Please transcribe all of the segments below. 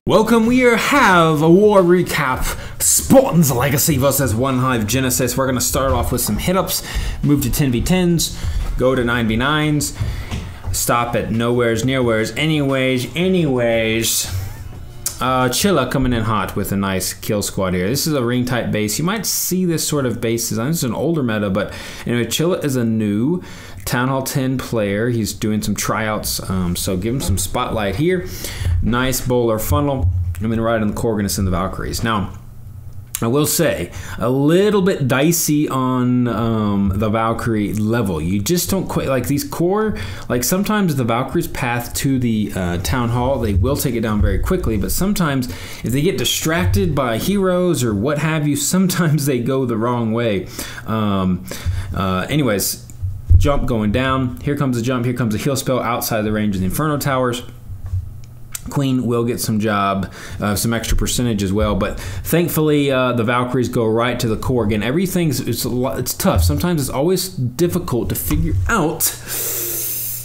Welcome, we have a war recap. Spartans Legacy versus OneHive Genesis. We're going to start off with some hit-ups, move to 10v10s, go to 9v9s, stop at nowheres, nearwheres, anyways. Chilla coming in hot with a nice kill squad here. This is a ring type base. You might see this sort of base design. This is an older meta, but anyway, Chilla is a new Town Hall 10 player. He's doing some tryouts, so give him some spotlight here. Nice bowler funnel. I'm gonna ride on the Corganus and the Valkyries. Now, I will say, a little bit dicey on the Valkyrie level. You just don't quite, like these core, like sometimes the Valkyrie's path to the Town Hall, they will take it down very quickly, but sometimes if they get distracted by heroes or what have you, sometimes they go the wrong way. Anyways, jump going down. Here comes the jump, here comes a heal spell outside the range of the Inferno Towers. Queen will get some job, some extra percentage as well, but thankfully the Valkyries go right to the core. Again, everything's it's tough. Sometimes it's always difficult to figure out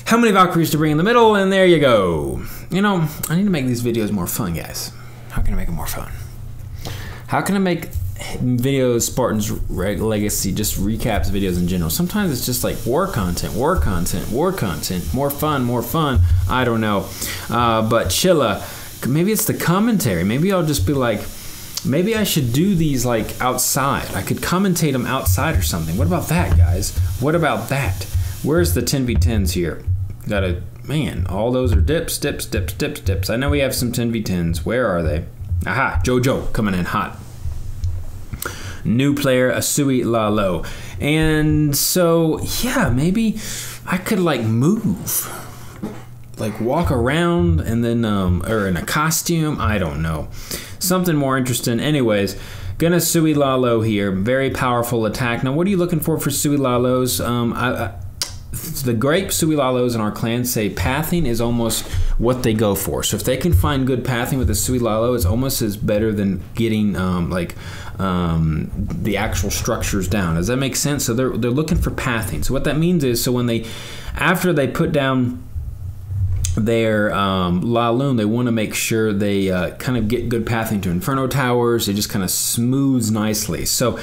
how many Valkyries to bring in the middle, and there you go. You know, I need to make these videos more fun, guys. How can I make them more fun? How can I make videos, Spartans Legacy, just recaps videos in general? Sometimes it's just like war content, more fun. I don't know. But Chilla, maybe it's the commentary. Maybe I'll just be like, maybe I should do these like outside. I could commentate them outside or something. What about that, guys? What about that? Where's the 10v10s here? Gotta, man, all those are dips. I know we have some 10v10s. Where are they? Aha, Jojo coming in hot. New player, Asui Lalo. And so, yeah, maybe I could like move, like walk around and then, or in a costume, I don't know. Something more interesting. Anyways, gonna Sui Lalo here. Very powerful attack. Now, what are you looking for Sui Lalos? The great Sui Lalos in our clan say pathing is almost what they go for. So if they can find good pathing with a Sui Lalo, it's almost as better than getting the actual structures down. Does that make sense? So they're looking for pathing. So what that means is, so when after they put down their Laloon, they want to make sure they kind of get good pathing to Inferno Towers. It just kind of smooths nicely. So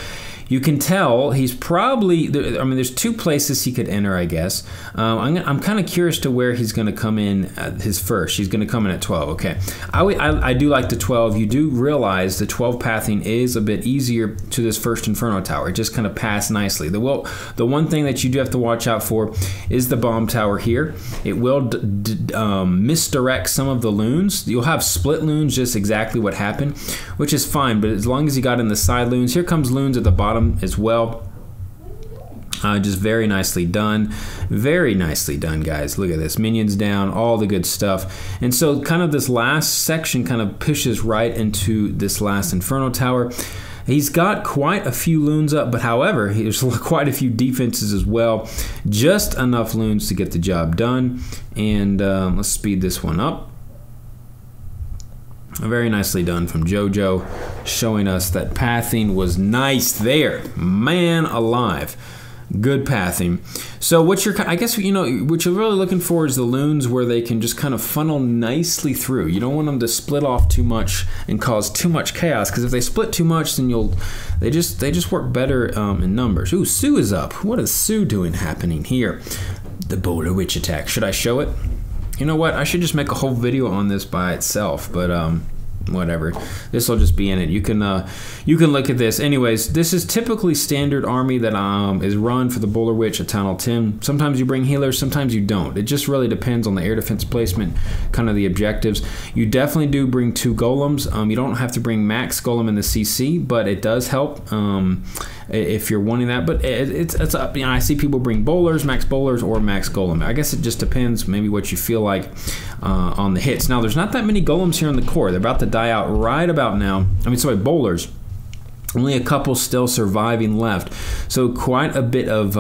you can tell he's probably, I mean, there's two places he could enter, I guess. I'm kind of curious to where he's going to come in his first. He's going to come in at 12, okay. I do like the 12. You do realize the 12 pathing is a bit easier to this first Inferno Tower. It just kind of passed nicely. The one thing that you do have to watch out for is the bomb tower here. It will misdirect some of the loons. You'll have split loons, just exactly what happened, which is fine, but as long as you got in the side loons, here comes loons at the bottom as well. Just very nicely done. Very nicely done, guys. Look at this. Minions down, all the good stuff. And so kind of this last section kind of pushes right into this last Inferno Tower. He's got quite a few loons up, but however, there's quite a few defenses as well. Just enough loons to get the job done. And let's speed this one up. Very nicely done from JoJo, showing us that pathing was nice there. Man alive. Good pathing. So I guess, you know, what you're really looking for is the loons where they can just kind of funnel nicely through. You don't want them to split off too much and cause too much chaos, because if they split too much, then they just work better in numbers. Ooh, Sue is up. What is Sue doing happening here? The Boulder Witch attack. Should I show it? You know what? I should just make a whole video on this by itself, but whatever. This will just be in it. You can look at this. Anyways, this is typically standard army that is run for the Boulder Witch at Town Hall 10. Sometimes you bring healers, sometimes you don't. It just really depends on the air defense placement, kind of the objectives. You definitely do bring 2 golems. You don't have to bring max golem in the CC, but it does help if you're wanting that. But it's up. You know, I see people bring bowlers, max bowlers, or max golem. I guess it just depends, maybe what you feel like on the hits. Now, there's not that many golems here in the core. They're about to die out right about now. I mean, sorry, bowlers. Only a couple still surviving left. So quite a bit of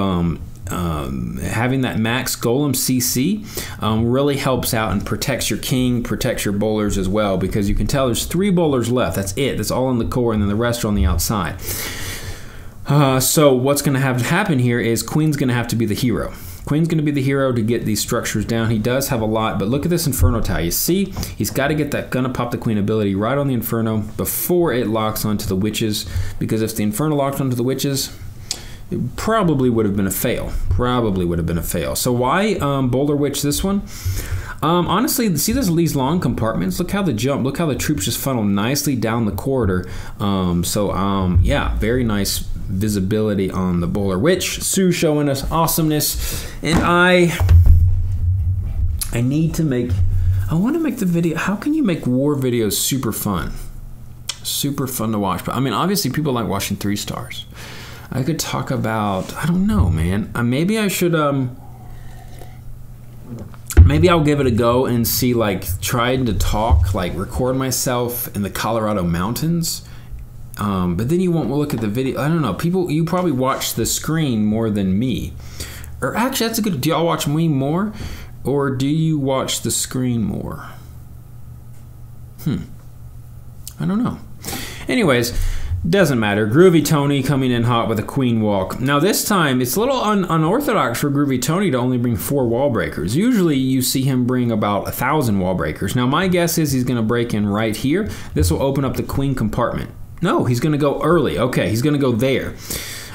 having that max golem CC really helps out and protects your king, protects your bowlers as well, because you can tell there's 3 bowlers left. That's it. That's all in the core, and then the rest are on the outside. So what's going to have to happen here is Queen's going to have to be the hero. Queen's going to be the hero to get these structures down. He does have a lot, but look at this Inferno tile. You see, he's got to get that Gonna Pop the Queen ability right on the Inferno before it locks onto the witches, because if the Inferno locked onto the witches, it probably would have been a fail. Probably would have been a fail. So why Boulder Witch this one? Honestly, see these long compartments? Look how the troops just funnel nicely down the corridor. Yeah, very nice visibility on the Bowler Witch. Sue showing us awesomeness. And I want to make the video. How can you make war videos super fun? Super fun to watch. But I mean, obviously people like watching 3 stars. I could talk about, I don't know, man. Maybe I should, maybe I'll give it a go and see, like, trying to talk, like, record myself in the Colorado mountains. But then you won't look at the video. I don't know. You probably watch the screen more than me. Or actually, that's a good, do y'all watch me more? Or do you watch the screen more? I don't know. Anyways, doesn't matter. Groovy Tony coming in hot with a queen walk. Now this time, it's a little unorthodox for Groovy Tony to only bring 4 wall breakers. Usually you see him bring about 1,000 wall breakers. Now my guess is he's going to break in right here. This will open up the queen compartment. No, he's going to go early. Okay, he's going to go there.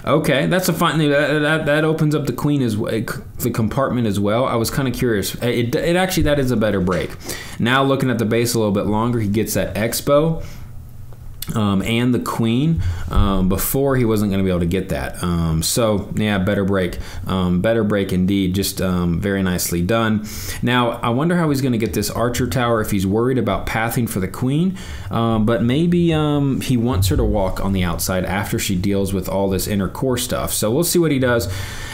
Okay, that's a fine thing. That opens up the queen as well, the compartment as well. I was kind of curious. It actually, that is a better break. Now looking at the base a little bit longer, he gets that expo. And the queen. Before he wasn't going to be able to get that. So yeah, better break indeed. Just very nicely done. Now I wonder how he's going to get this archer tower if he's worried about pathing for the queen. But maybe he wants her to walk on the outside after she deals with all this inner core stuff. So we'll see what he does.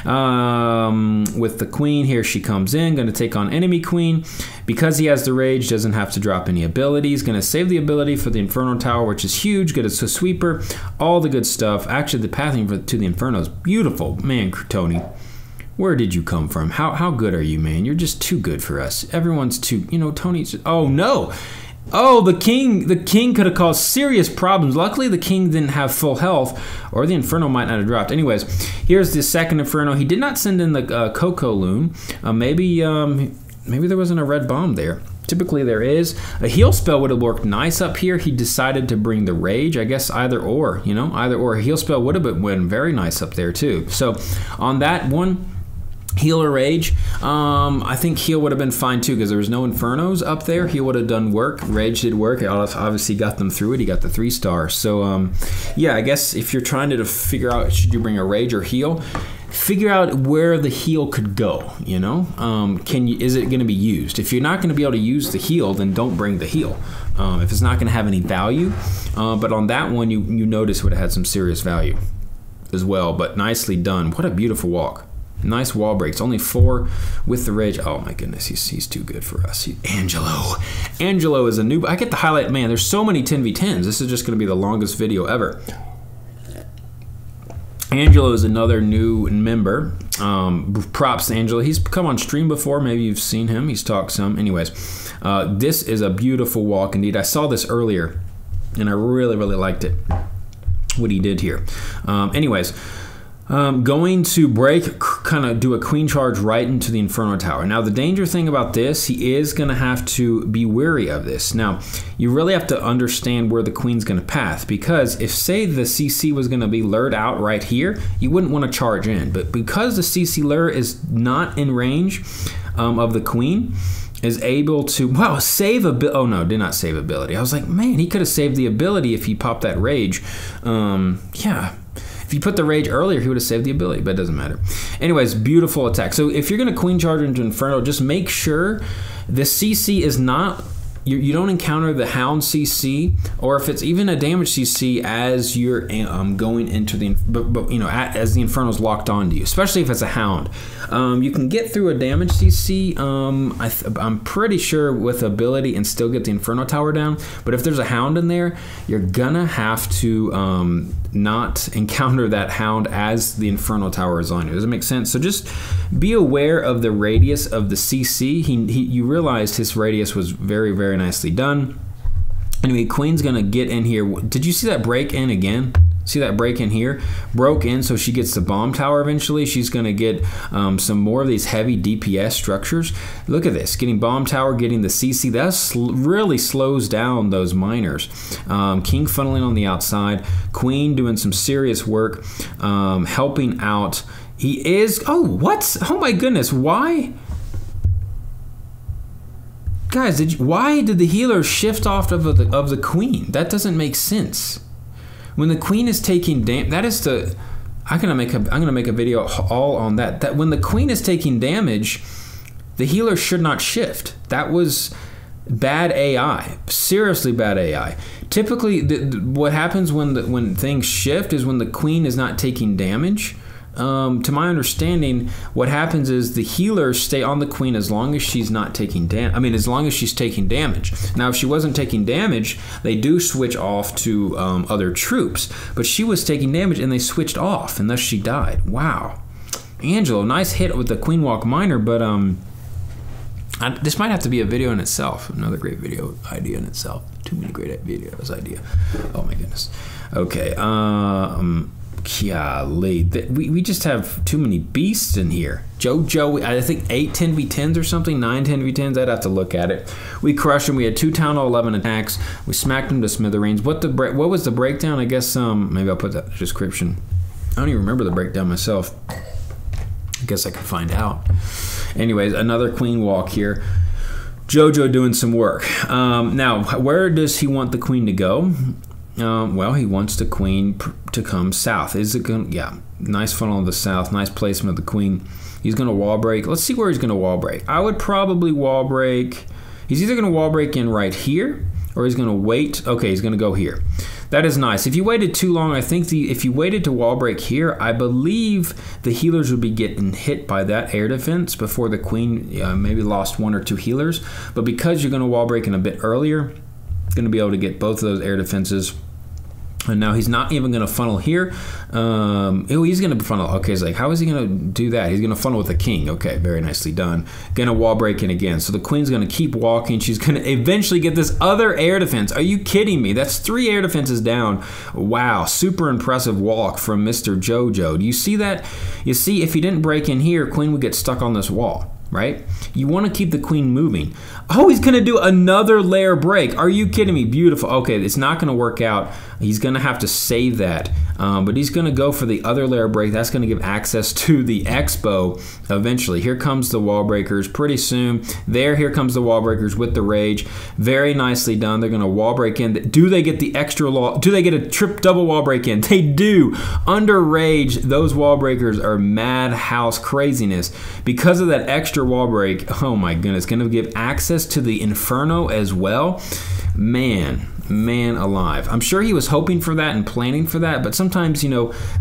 With the queen here, she comes in, going to take on enemy queen. Because he has the rage, doesn't have to drop any abilities. Going to save the ability for the Inferno Tower, which is huge. Good as a sweeper. All the good stuff. Actually, the pathing to the Inferno is beautiful. Man, Tony, where did you come from? How good are you, man? You're just too good for us. Everyone's too, Tony's, oh no. Oh, the king could have caused serious problems. Luckily, the king didn't have full health, or the Inferno might not have dropped. Anyways, here's the second Inferno. He did not send in the Coco Loon. Maybe there wasn't a red bomb there. Typically there is. A heal spell would have worked nice up here. He decided to bring the rage. I guess either or, either or. A heal spell would have been very nice up there too. So on that one, heal or rage, I think heal would have been fine too because there was no Infernos up there. He would have done work. Rage did work. It obviously got them through it. He got the 3 stars. So yeah, I guess if you're trying to figure out should you bring a rage or heal, figure out where the heal could go, is it going to be used? If you're not going to be able to use the heal, then don't bring the heal. If it's not going to have any value. But on that one, you notice would have had some serious value as well. But nicely done. What a beautiful walk. Nice wall breaks. Only 4 with the rage. Oh my goodness, he's too good for us. Angelo is a new. I get the highlight. Man, there's so many 10v10s. This is just going to be the longest video ever. Angelo is another new member. Props to Angelo. He's come on stream before. Maybe you've seen him. He's talked some. Anyways, this is a beautiful walk indeed. I saw this earlier, and I really, really liked it. What he did here. Anyways, going to break, kind of do a queen charge right into the Inferno Tower. Now, the danger thing about this, he is going to have to be wary of this. Now, you really have to understand where the queen's going to path, because if, say, the CC was going to be lured out right here, you wouldn't want to charge in. But because the CC lure is not in range of the queen, is able to, wow, save ability. Oh no, did not save ability. I was like, man, he could have saved the ability if he popped that rage. Yeah. If you put the rage earlier, he would have saved the ability, but it doesn't matter. Anyways, beautiful attack. So if you're going to queen charge into Inferno, just make sure the CC is not, you don't encounter the Hound CC, or if it's even a damage CC as you're going into the, as the Inferno's locked onto you, especially if it's a Hound. You can get through a damage CC, I'm pretty sure with ability, and still get the Inferno Tower down. But if there's a Hound in there, you're gonna have to not encounter that Hound as the Inferno Tower is on you. Does it make sense? So just be aware of the radius of the CC. You realized his radius was very, very nicely done. Anyway, Queen's gonna get in here. Did you see that break in again? See that break in here? Broke in, so she gets the bomb tower eventually. She's going to get some more of these heavy DPS structures. Look at this. Getting bomb tower, getting the CC. That really slows down those miners. King funneling on the outside. Queen doing some serious work. Helping out. He is... Oh, what? Oh, my goodness. Why? Guys, why did the healer shift off of the queen? That doesn't make sense. When the queen is taking damage, that is the... I'm gonna make a video all on that. That when the queen is taking damage, the healer should not shift. That was bad AI. Seriously bad AI. Typically, what happens when things shift is when the queen is not taking damage. To my understanding, what happens is the healers stay on the queen as long as she's not taking damage. I mean, as long as she's taking damage. Now, if she wasn't taking damage, they do switch off to other troops. But she was taking damage, and they switched off, and thus she died. Wow. Angelo, nice hit with the Queen Walk Miner, but this might have to be a video in itself. Another great video idea in itself. Too many great videos idea. Oh, my goodness. Okay. Golly, we just have too many beasts in here. JoJo, I think 8 10v10s or something, 9 10v10s. I'd have to look at it. We crushed him. We had 2 Town Hall 11 attacks. We smacked him to smithereens. What was the breakdown? I guess maybe I'll put that in the description. I don't even remember the breakdown myself. I guess I can find out. Anyways, another queen walk here. JoJo doing some work. Now, where does he want the queen to go? Well, he wants the queen to come south. Is it going? Yeah, nice funnel of the south. Nice placement of the queen. He's going to wall break. Let's see where he's going to wall break. I would probably wall break. He's either going to wall break in right here, or he's going to wait. Okay, he's going to go here. That is nice. If you waited too long, I think if you waited to wall break here, I believe the healers would be getting hit by that air defense before the queen maybe lost 1 or 2 healers. But because you're going to wall break in a bit earlier, going to be able to get both of those air defenses. And now he's not even going to funnel here. He's going to funnel. Okay, he's like, how is he going to do that? He's going to funnel with the king. Okay, very nicely done. Going to wall break in again. So the queen's going to keep walking. She's going to eventually get this other air defense. Are you kidding me? That's 3 air defenses down. Wow, super impressive walk from Mr. JoJo. Do you see that? You see, if he didn't break in here, queen would get stuck on this wall. Right? You want to keep the queen moving. Oh, he's going to do another layer break. Are you kidding me? Beautiful. Okay, it's not going to work out. He's going to have to save that. But he's going to go for the other layer break. That's going to give access to the expo eventually. Here comes the wall breakers pretty soon. Here comes the wall breakers with the rage. Very nicely done. They're going to wall break in. Do they get the extra do they get a double wall break in? They do. Under rage, those wall breakers are madhouse craziness. Because of that extra wall break, oh my goodness, going to give access to the Inferno as well. Man alive. I'm sure he was hoping for that and planning for that, but sometimes,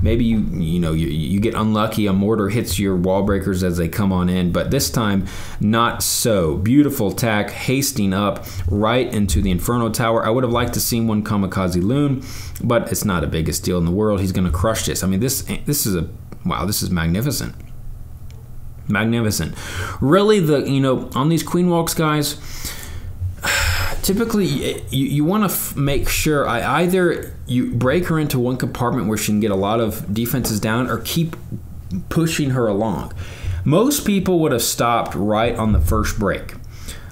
maybe you get unlucky. A mortar hits your wall breakers as they come on in, but this time, not so. Beautiful attack, hasting up right into the Inferno Tower. I would have liked to see one Kamikaze Loon, but it's not the biggest deal in the world. He's going to crush this. I mean, this is magnificent. Magnificent. Really, on these queen walks, guys, typically you want to make sure either you break her into one compartment where she can get a lot of defenses down, or keep pushing her along. Most people would have stopped right on the first break.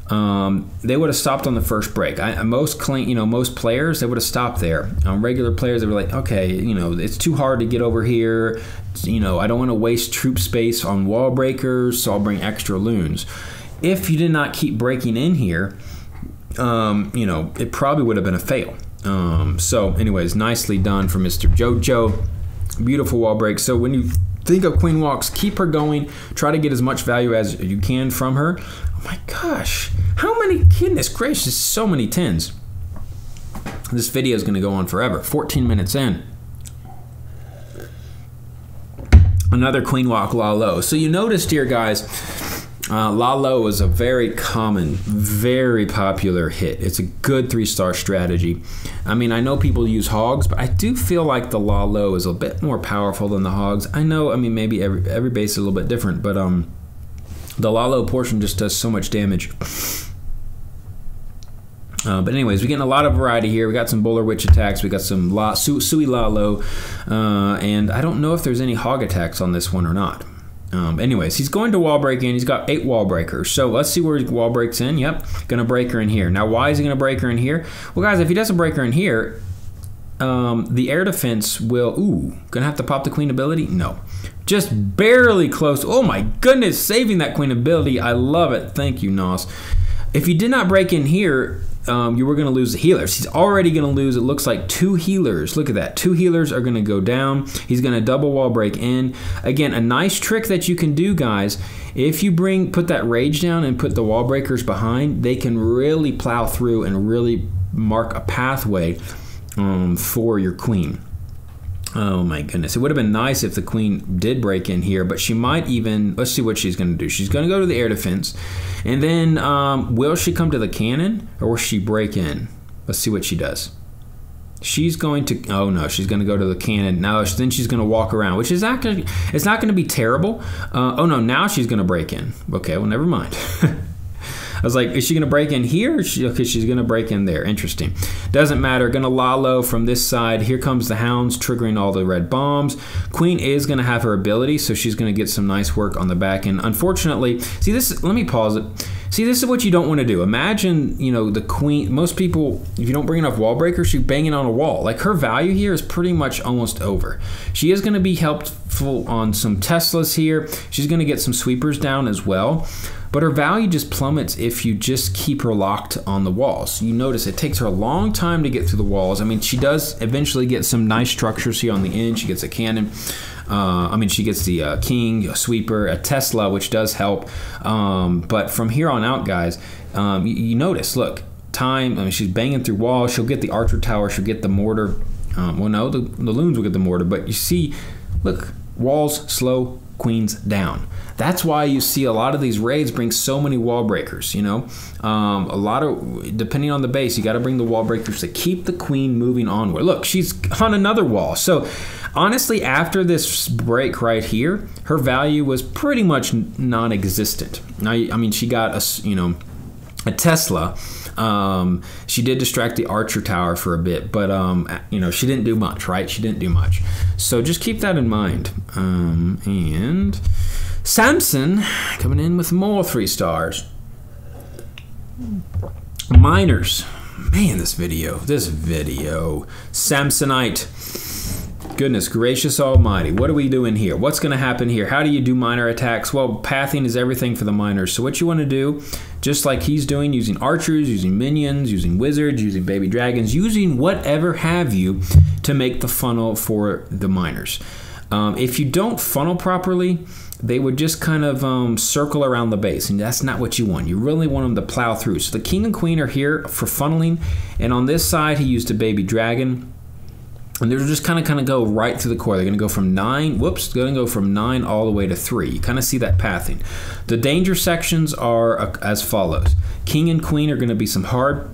They would have stopped on the first break. Most players, they would have stopped there. Regular players, they were like, okay, it's too hard to get over here. I don't want to waste troop space on wall breakers, so I'll bring extra loons. If you did not keep breaking in here, it probably would have been a fail. So anyways, nicely done for Mr. JoJo. Beautiful wall break. So when you think of queen walks, keep her going. Try to get as much value as you can from her. Oh my gosh. How many, goodness gracious, so many 10s. This video is going to go on forever. 14 minutes in. Another queen walk Lalo. So you noticed here, guys, Lalo is a very common, very popular hit. It's a good 3-star strategy. I mean, I know people use hogs, but I do feel like the Lalo is a bit more powerful than the hogs. I know, I mean, maybe every base is a little bit different, but the Lalo portion just does so much damage. But anyways, we're getting a lot of variety here. We got some Bowler Witch attacks. We got some Sui Lalo. And I don't know if there's any hog attacks on this one or not. Anyways, he's going to wall break in. He's got 8 wall breakers. So let's see where he wall breaks in. Yep, going to break her in here. Now, why is he going to break her in here? Well, guys, if he doesn't break her in here, the air defense will... Ooh, going to have to pop the queen ability? No. Just barely close. Oh, my goodness, saving that queen ability. I love it. Thank you, Nos. If you did not break in here... you were going to lose the healers. He's already going to lose, it looks like, 2 healers. Look at that. 2 healers are going to go down. He's going to double wall break in. Again, a nice trick that you can do, guys, if you put that rage down and put the wall breakers behind, they can really plow through and really mark a pathway for your queen. Oh my goodness. It would have been nice if the queen did break in here, but she might even, let's see what she's going to do. She's going to go to the air defense, and then will she come to the cannon, or will she break in? Let's see what she does. She's going to, oh no, she's going to go to the cannon. Now, then she's going to walk around, which is actually, it's not going to be terrible. Oh no, now she's going to break in. Okay, well, never mind. I was like, is she going to break in here? Okay, she's going to break in there. Interesting. Doesn't matter. Going to Lalo from this side. Here comes the hounds, triggering all the red bombs. Queen is going to have her ability, so she's going to get some nice work on the back end. Unfortunately, see this, let me pause it. See, this is what you don't want to do. Imagine, you know, the queen, most people, if you don't bring enough wall breakers, she's banging on a wall. Like, her value here is pretty much almost over. She is going to be helpful on some Teslas here. She's going to get some sweepers down as well. But her value just plummets if you just keep her locked on the walls. You notice it takes her a long time to get through the walls. I mean, she does eventually get some nice structures here on the end. She gets a cannon. She gets the king, a sweeper, a Tesla, which does help. But from here on out, guys, you notice, look, time, I mean, she's banging through walls. She'll get the archer tower. She'll get the mortar. Well, no, the loons will get the mortar. But you see, look, walls, slow, queens down. That's why you see a lot of these raids bring so many wall breakers, you know. A lot of, depending on the base, you got to bring the wall breakers to keep the queen moving onward. Look, she's on another wall. So honestly, after this break right here, her value was pretty much non-existent. Now, I mean, she got a Tesla. She did distract the archer tower for a bit, but she didn't do much, right? She didn't do much. So just keep that in mind. And Samson coming in with more 3 stars. Miners. Man, this video. Samsonite. Goodness gracious almighty. What are we doing here? What's going to happen here? How do you do miner attacks? Well, pathing is everything for the miners. So what you want to do, just like he's doing, using archers, using minions, using wizards, using baby dragons, using whatever have you to make the funnel for the miners. If you don't funnel properly, they would just kind of circle around the base, and that's not what you want. You really want them to plow through. So the king and queen are here for funneling, and on this side he used a baby dragon. And they're just kind of go right through the core. They're going to go from 9, going to go from 9 all the way to 3. You kind of see that pathing. The danger sections are as follows. King and queen are going to be some hard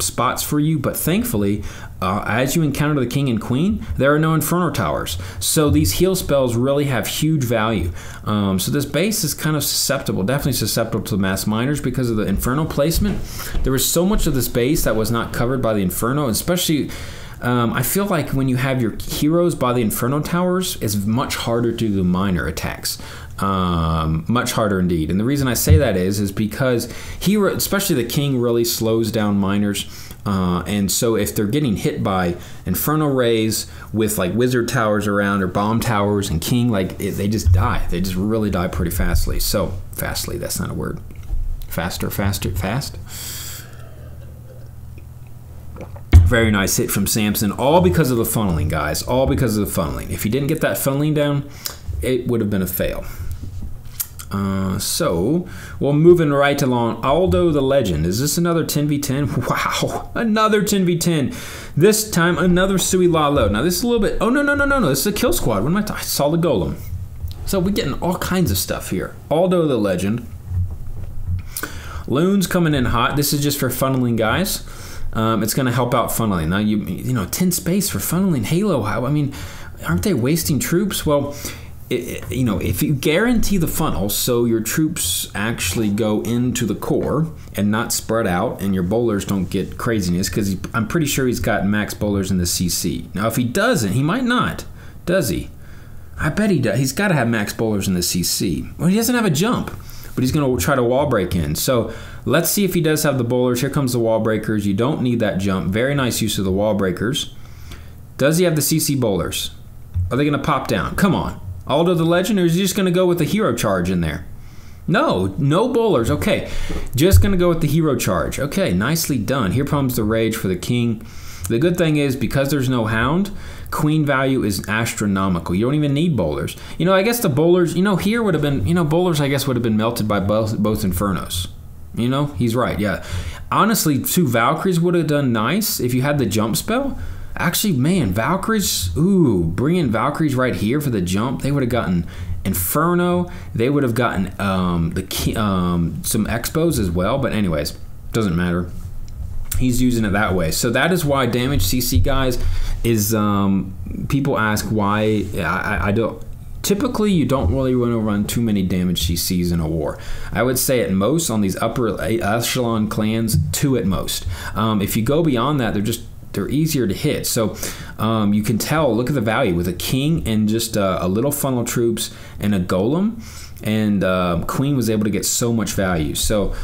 spots for you, but thankfully, as you encounter the king and queen, there are no inferno towers. So these heal spells really have huge value. So this base is kind of susceptible, definitely susceptible to mass miners because of the inferno placement. There was so much of this base that was not covered by the inferno, especially... I feel like when you have your heroes by the Inferno Towers, it's much harder to do minor attacks. Much harder indeed. And the reason I say that is because especially the king, really slows down miners. And so if they're getting hit by Inferno Rays with like wizard towers around or bomb towers and king, they just die. They just really die pretty fastly. So, fastly, that's not a word. Fast. Very nice hit from Samson, all because of the funneling, guys. All because of the funneling. If he didn't get that funneling down, it would have been a fail. So, we're moving right along. Aldo the Legend. Is this another 10v10? Wow, another 10v10. This time, another Sui Lalo. Now, this is a little bit... Oh, no. This is a kill squad. What am I talking? Solid Golem. So, we're getting all kinds of stuff here. Aldo the Legend. Loons coming in hot. This is just for funneling, guys. It's going to help out funneling. Now, 10 space for funneling Halo. I mean, aren't they wasting troops? Well, you know, if you guarantee the funnel so your troops actually go into the core and not spread out, and your bowlers don't get craziness, because I'm pretty sure he's got max bowlers in the CC. Now, if he doesn't, he might not. Does he? I bet he does. He's got to have max bowlers in the CC. Well, he doesn't have a jump, but he's going to try to wall break in. So let's see if he does have the bowlers. Here comes the wall breakers. You don't need that jump. Very nice use of the wall breakers. Does he have the CC bowlers? Are they going to pop down? Come on. Aldo the Legend, or is he just going to go with the hero charge in there? No bowlers. Okay, just going to go with the hero charge. Okay, nicely done. Here comes the rage for the king. The good thing is, because there's no hound, queen value is astronomical. You don't even need bowlers. You know, I guess the bowlers, you know, here would have been, you know, bowlers I guess would have been melted by both Infernos. You know, he's right, yeah. Honestly, 2 Valkyries would have done nice if you had the jump spell. Actually, man, Valkyries, ooh, bringing Valkyries right here for the jump, they would have gotten Inferno. They would have gotten some Expos as well. But anyways, doesn't matter. He's using it that way. So that is why damage CC, guys, is people ask why I don't. Typically, you don't really want to run too many damage CCs in a war. I would say at most on these upper echelon clans, 2 at most. If you go beyond that, they're easier to hit. So you can tell, look at the value with a king and just a little funnel troops and a golem, and queen was able to get so much value. So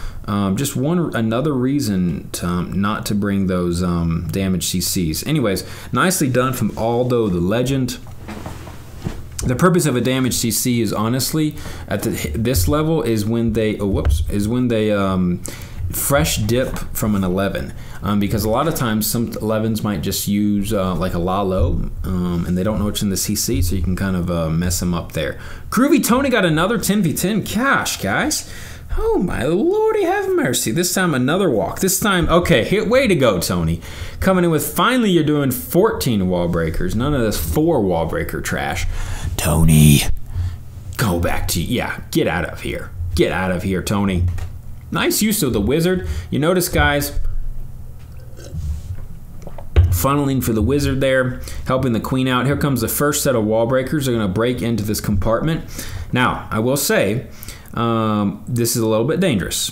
just another reason not to bring those damage CCs. Anyways, nicely done from Aldo the Legend. The purpose of a damage CC is honestly at this level is when they fresh dip from an 11, because a lot of times some 11s might just use like a Lalo, and they don't know what's in the CC, so you can kind of mess them up there. Groovy Tony got another 10v10 cash, guys. Oh my lordy, have mercy. This time another walk. This time, okay, here, way to go, Tony. Coming in with, finally you're doing 14 wall breakers. None of this 4 wall breaker trash. Tony, go back to, yeah, get out of here. Get out of here, Tony. Nice use of the wizard. You notice, guys, funneling for the wizard there, helping the queen out. Here comes the first set of wall breakers. They're going to break into this compartment. Now, I will say, this is a little bit dangerous.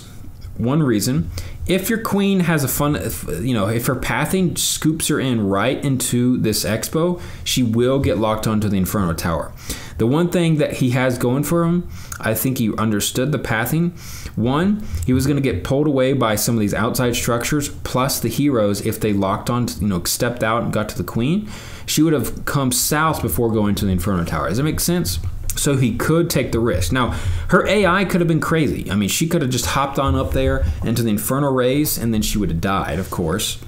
One reason, if your queen has if her pathing scoops her in right into this expo, she will get locked onto the Inferno Tower. The one thing that he has going for him, I think he understood the pathing. One, he was going to get pulled away by some of these outside structures, plus the heroes, if they locked on, stepped out and got to the queen, she would have come south before going to the Inferno Tower. Does that make sense? So he could take the risk. Now, her AI could have been crazy. I mean, she could have just hopped on up there into the Inferno Rays, and then she would have died, of course.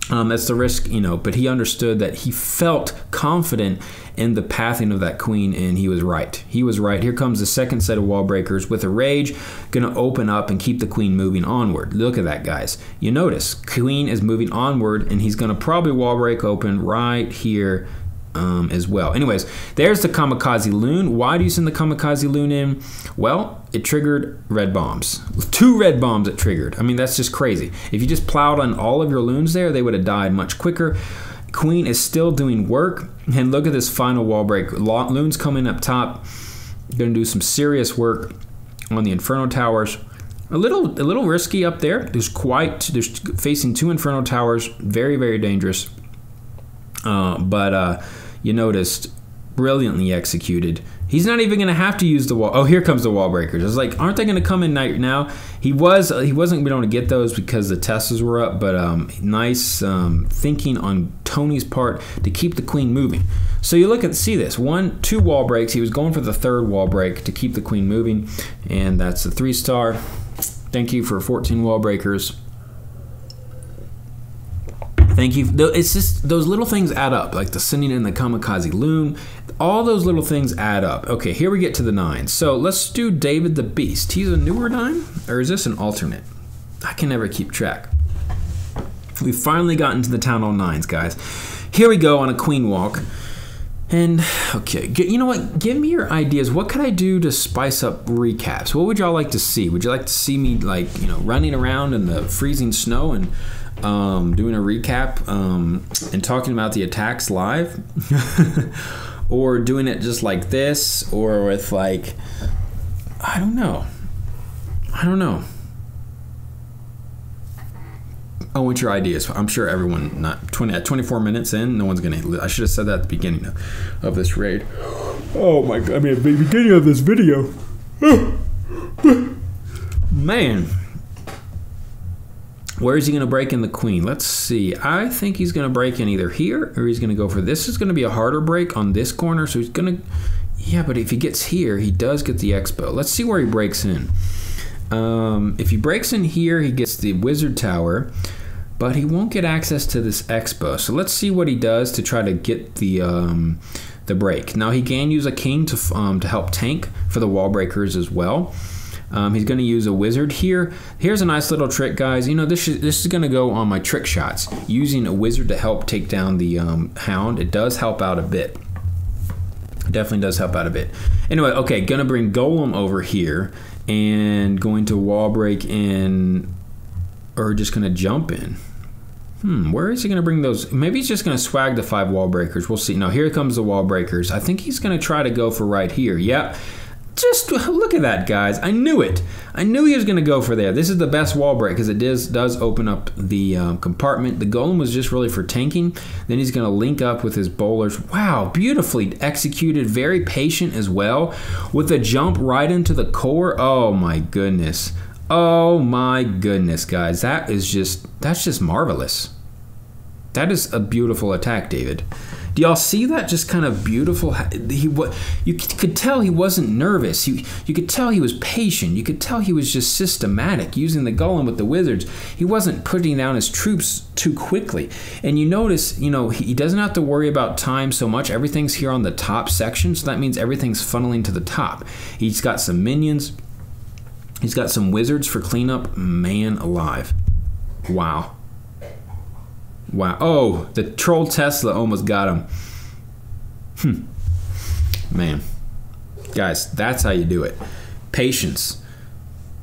That's the risk, but he understood that he felt confident in the pathing of that queen, and he was right. He was right. Here comes the second set of wall breakers with a rage, going to open up and keep the queen moving onward. Look at that, guys. You notice, queen is moving onward, and he's going to probably wall break open right here as well. Anyways, there's the Kamikaze Loon. Why do you send the Kamikaze Loon in? Well, it triggered red bombs. 2 red bombs it triggered. I mean, that's just crazy. If you just plowed on all of your loons there, they would have died much quicker. Queen is still doing work. And look at this final wall break. Loons coming up top. Going to do some serious work on the Inferno Towers. A little risky up there. There's facing 2 Inferno Towers. Very, very dangerous. But you noticed, brilliantly executed. He's not even going to have to use the wall. Oh, here comes the wall breakers. I was like, aren't they going to come in now? He wasn't going to be able to get those because the Teslas were up, but nice thinking on Tony's part to keep the queen moving. So you see this. 2 wall breaks. He was going for the 3rd wall break to keep the queen moving, and that's the 3-star. Thank you for 14 wall breakers. Thank you. It's just those little things add up, like the sending in the Kamikaze Loon. All those little things add up. Okay, here we get to the 9s. So let's do David the Beast. He's a newer 9, or is this an alternate? I can never keep track. We've finally gotten to the Town Hall 9s, guys. Here we go on a queen walk. And, okay, you know what? Give me your ideas. What could I do to spice up recaps? What would y'all like to see? Would you like to see me, running around in the freezing snow and doing a recap and talking about the attacks live? or doing it just like this, or with like, I don't know. I want your ideas. I'm sure everyone, at 24 minutes in, no one's gonna. I should have said that at the beginning of this raid. Oh my god! I mean, at the beginning of this video. Man, where is he gonna break in the queen? Let's see. I think he's gonna break in either here or he's gonna go for this. Is gonna be a harder break on this corner, so he's gonna. Yeah, but if he gets here, he does get the expo. Let's see where he breaks in. If he breaks in here, he gets the wizard tower, but he won't get access to this expo. So let's see what he does to try to get the break. Now he can use a king to help tank for the wall breakers as well. He's going to use a wizard here. Here's a nice little trick, guys. You know, this is going to go on my trick shots. Using a wizard to help take down the hound, it does help out a bit. It definitely does help out a bit. Anyway, okay, going to bring Golem over here and going to wall break in, or just going to jump in. Where is he going to bring those? Maybe he's just going to swag the 5 wall breakers. We'll see. Now, here comes the wall breakers. I think he's going to try to go for right here. Yep. Just look at that, guys. I knew it. I knew he was going to go for there. This is the best wall break because it does open up the compartment. The golem was just really for tanking. Then he's going to link up with his bowlers. Wow, beautifully executed. Very patient as well. With a jump right into the core. Oh, my goodness. Oh, my goodness, guys. That's just marvelous. That is a beautiful attack, David. Do y'all see that? Just kind of beautiful. You could tell he wasn't nervous. You could tell he was patient. You could tell he was just systematic, using the golem with the wizards. He wasn't putting down his troops too quickly. And you notice, you know, he doesn't have to worry about time so much. Everything's here on the top section, so that means everything's funneling to the top. He's got some minions. He's got some wizards for cleanup. Man alive. Wow. Wow. Oh, the troll Tesla almost got him. Man. Guys, that's how you do it. Patience.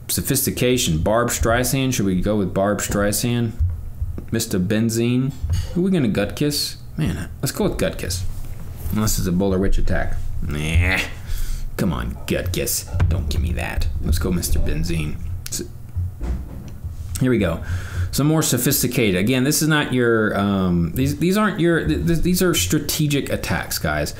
Sophistication. Barb Streisand. Should we go with Barb Streisand? Mr. Benzene. Who are we going to gut kiss? Man, let's go with gut kiss. Unless it's a Bowler Witch attack. Nah. Come on, gut kiss. Don't give me that. Let's go Mr. Benzene. Here we go. Some more sophisticated. Again, this is not your. These aren't your. These are strategic attacks, guys.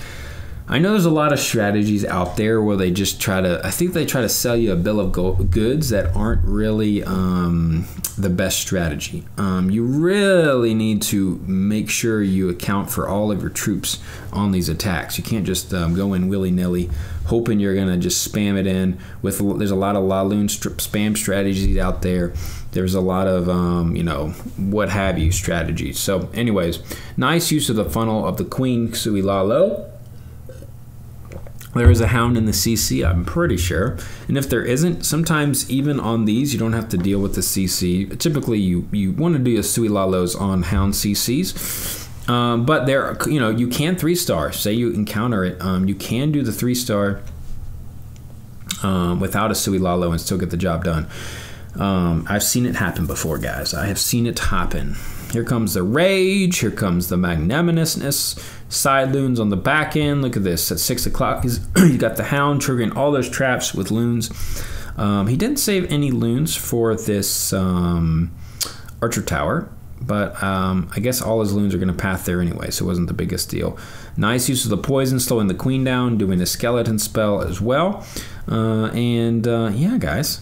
I know there's a lot of strategies out there where they just try to. I think they try to sell you a bill of goods that aren't really the best strategy. You really need to make sure you account for all of your troops on these attacks. You can't just go in willy-nilly, hoping you're gonna just spam it in. There's a lot of Laloon spam strategies out there. There's a lot of, you know, what have you strategies. So anyways, nice use of the funnel of the Queen Sui Lalo. There is a hound in the CC, I'm pretty sure. And if there isn't, sometimes even on these, you don't have to deal with the CC. Typically, you want to do your Sui Lalos on hound CCs. But there, you know, you can 3-star. Say you encounter it, you can do the 3-star without a Sui Lalo and still get the job done. I've seen it happen before, guys. I have seen it happen. Here comes the rage. Here comes the magnanimousness. Side loons on the back end. Look at this. At 6 o'clock, you got the hound triggering all those traps with loons. He didn't save any loons for this archer tower, but I guess all his loons are going to path there anyway, so it wasn't the biggest deal. Nice use of the poison, slowing the queen down, doing a skeleton spell as well. Yeah, guys.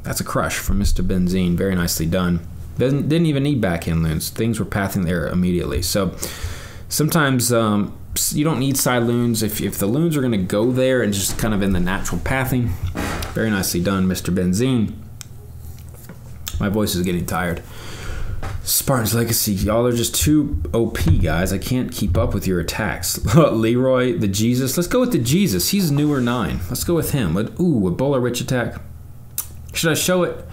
That's a crush from Mr. Benzene. Very nicely done. Didn't even need backhand loons. Things were pathing there immediately. So sometimes you don't need side loons. If the loons are going to go there and just kind of in the natural pathing. Very nicely done, Mr. Benzene. My voice is getting tired. Spartans Legacy, y'all are just too OP, guys. I can't keep up with your attacks. Leroy, the Jesus. Let's go with the Jesus. He's newer 9. Let's go with him. Ooh, a Bowler Witch attack. Should I show it?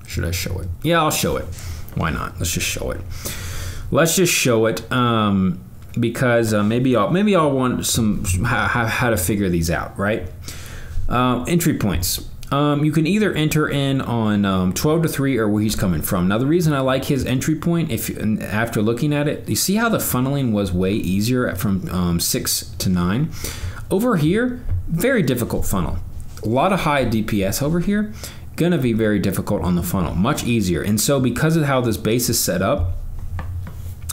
Should I show it? Yeah, I'll show it. Why not? Let's just show it. Let's just show it because maybe y'all want some how to figure these out, right? Entry points. You can either enter in on 12 to 3 or where he's coming from. Now, the reason I like his entry point, after looking at it, you see how the funneling was way easier from 6 to 9? Over here, very difficult funnel. A lot of high DPS over here. Gonna be very difficult on the funnel, much easier. And so because of how this base is set up,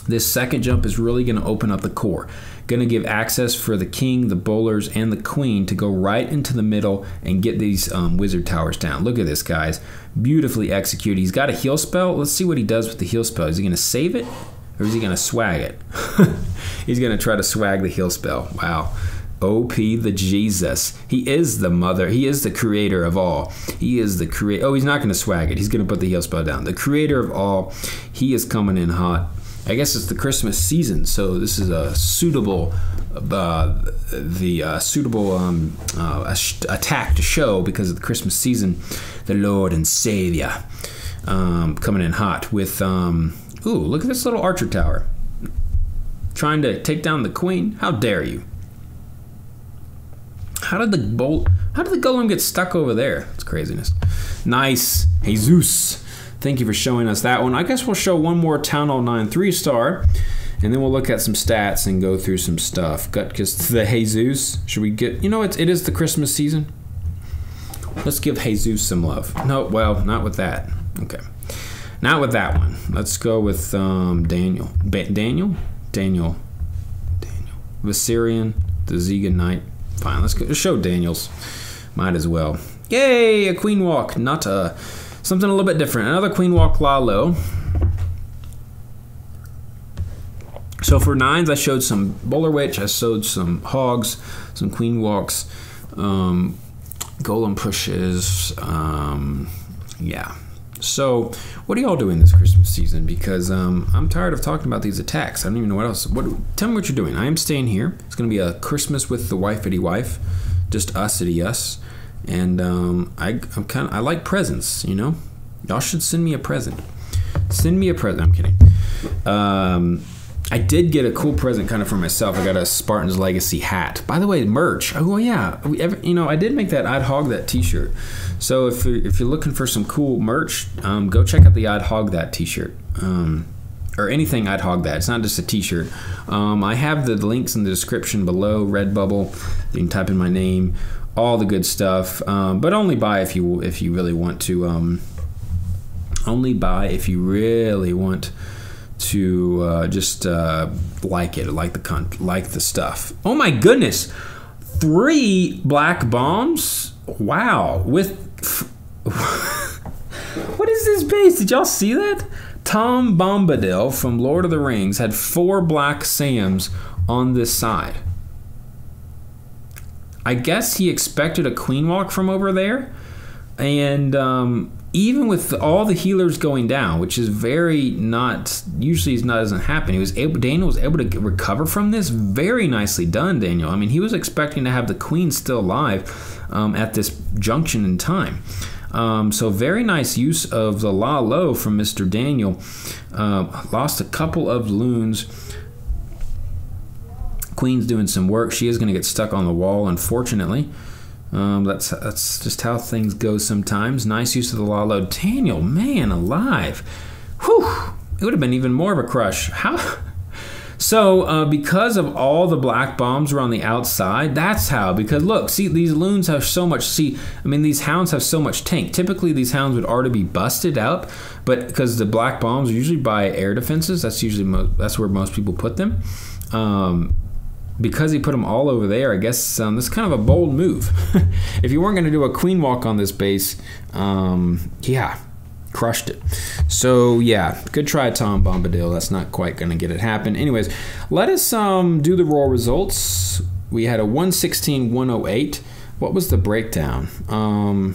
this second jump is really gonna open up the core. Gonna give access for the king, the bowlers, and the queen to go right into the middle and get these wizard towers down. Look at this, guys. Beautifully executed. He's got a heal spell. Let's see what he does with the heal spell. Is he gonna save it or is he gonna swag it? He's gonna try to swag the heal spell. Wow. OP the Jesus. He is the mother. He is the creator of all. He is the creator. Oh, he's not going to swag it. He's going to put the heal spell down. The creator of all. He is coming in hot. I guess it's the Christmas season, so this is a suitable, attack to show because of the Christmas season. The Lord and Savior coming in hot with. Ooh, look at this little archer tower. Trying to take down the queen. How dare you? How did the golem get stuck over there? It's craziness. Nice. Jesus. Thank you for showing us that one. I guess we'll show one more Town Hall 9 3-star, and then we'll look at some stats and go through some stuff. Because the Jesus, should we get, you know, it is the Christmas season. Let's give Jesus some love. No, well, not with that. Okay. Not with that one. Let's go with Daniel. Daniel. Viserion, the Zegan Knight. Fine, let's show Daniels. Might as well. Yay, a queen walk. Not something a little bit different. Another queen walk Lalo. So for 9s, I showed some Bowler Witch. I showed some Hogs, some queen walks, golem pushes. Yeah. So what are y'all doing this Christmas season? Because I'm tired of talking about these attacks. I don't even know what else. Tell me what you're doing. I am staying here. It's going to be a Christmas with the wifey wife, just us-ity us. And I like presents, you know. Y'all should send me a present. Send me a present. I'm kidding. I did get a cool present kind of for myself. I got a Spartans Legacy hat. By the way, merch. Oh yeah, I did make that I'd Hog That t-shirt. So if you're looking for some cool merch, go check out the I'd Hog That t-shirt. Or anything I'd Hog That. It's not just a t-shirt. I have the links in the description below. Redbubble. You can type in my name. All the good stuff. But only buy if you really want to. Only buy if you really want to just like it, like the stuff. Oh my goodness, 3 black bombs. Wow. With what is this base? Did y'all see that? Tom Bombadil from Lord of the Rings had 4 black Sams on this side. I guess he expected a queen walk from over there, and even with all the healers going down, which is very not usually doesn't happen, Daniel was able to recover from this. Very nicely done, Daniel. I mean, he was expecting to have the queen still alive at this junction in time. So very nice use of the La Lo from Mr. Daniel. Lost a couple of loons. Queen's doing some work. She is going to get stuck on the wall, unfortunately. That's just how things go sometimes. Nice use of the Lalo. Daniel, man alive. Whew. It would have been even more of a crush. How? So, because of all the black bombs were on the outside, that's how. Because look, see, these loons have so much. These hounds have so much tank. Typically, these hounds would already be busted up, but because the black bombs are usually by air defenses, that's where most people put them. Because he put them all over there, I guess this is kind of a bold move. If you weren't going to do a queen walk on this base, yeah, crushed it. So yeah, good try, Tom Bombadil. That's not quite going to get it happen. Anyways, let us do the raw results. We had a 116, 108. What was the breakdown? How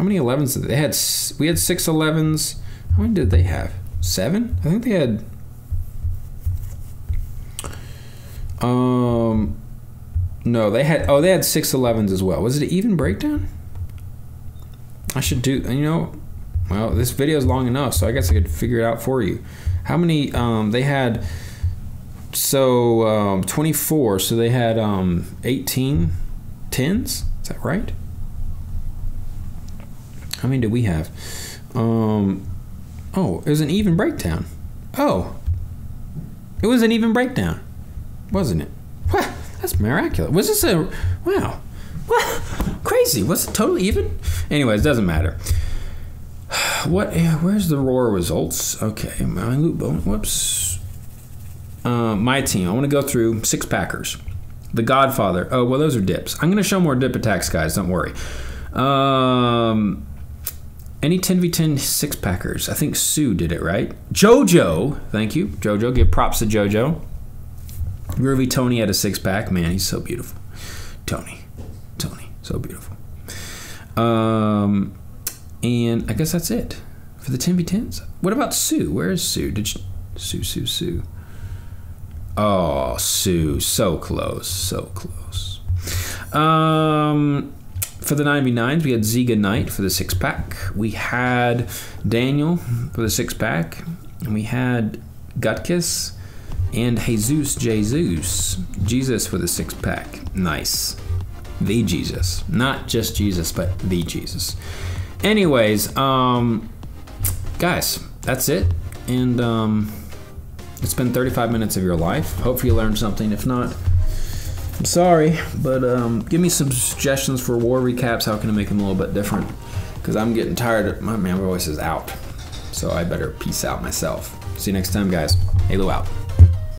many 11s did they had? We had 6 11s. How many did they have? 7? I think they had. No, they had 6 11s as well. Was it an even breakdown? I should do, well, this video is long enough, so I guess I could figure it out for you. How many, they had, 24, so they had 18 10s, is that right? How many did we have? Oh, it was an even breakdown. Oh, it was an even breakdown, wasn't it? What? That's miraculous. Was this a, wow. What? Crazy. Was it totally even? Anyways, doesn't matter. What? Where's the roar results? Okay, my loot bone. Whoops. My team. I want to go through 6 Packers. The Godfather. Oh, well, those are dips. I'm going to show more dip attacks, guys. Don't worry. Any 10v10 6-packers? I think Sue did it, right? Jojo. Thank you, Jojo. Give props to Jojo. Groovy Tony had a 6-pack. Man, he's so beautiful. Tony, so beautiful. And I guess that's it for the 10v10s. What about Sue? Where is Sue? Did she? Sue. Oh, Sue, so close. For the 9v9s, we had Ziga Knight for the 6-pack. We had Daniel for the 6-pack. And we had Gutkiss and Jesus for the 6-pack. Nice. The Jesus. Not just Jesus, but the Jesus. Anyways, guys, that's it. And it's been 35 minutes of your life. Hopefully you learned something. If not, I'm sorry, but give me some suggestions for war recaps. How can I make them a little bit different? Because I'm getting tired. My voice is out. So I better peace out myself. See you next time, guys. Halo out.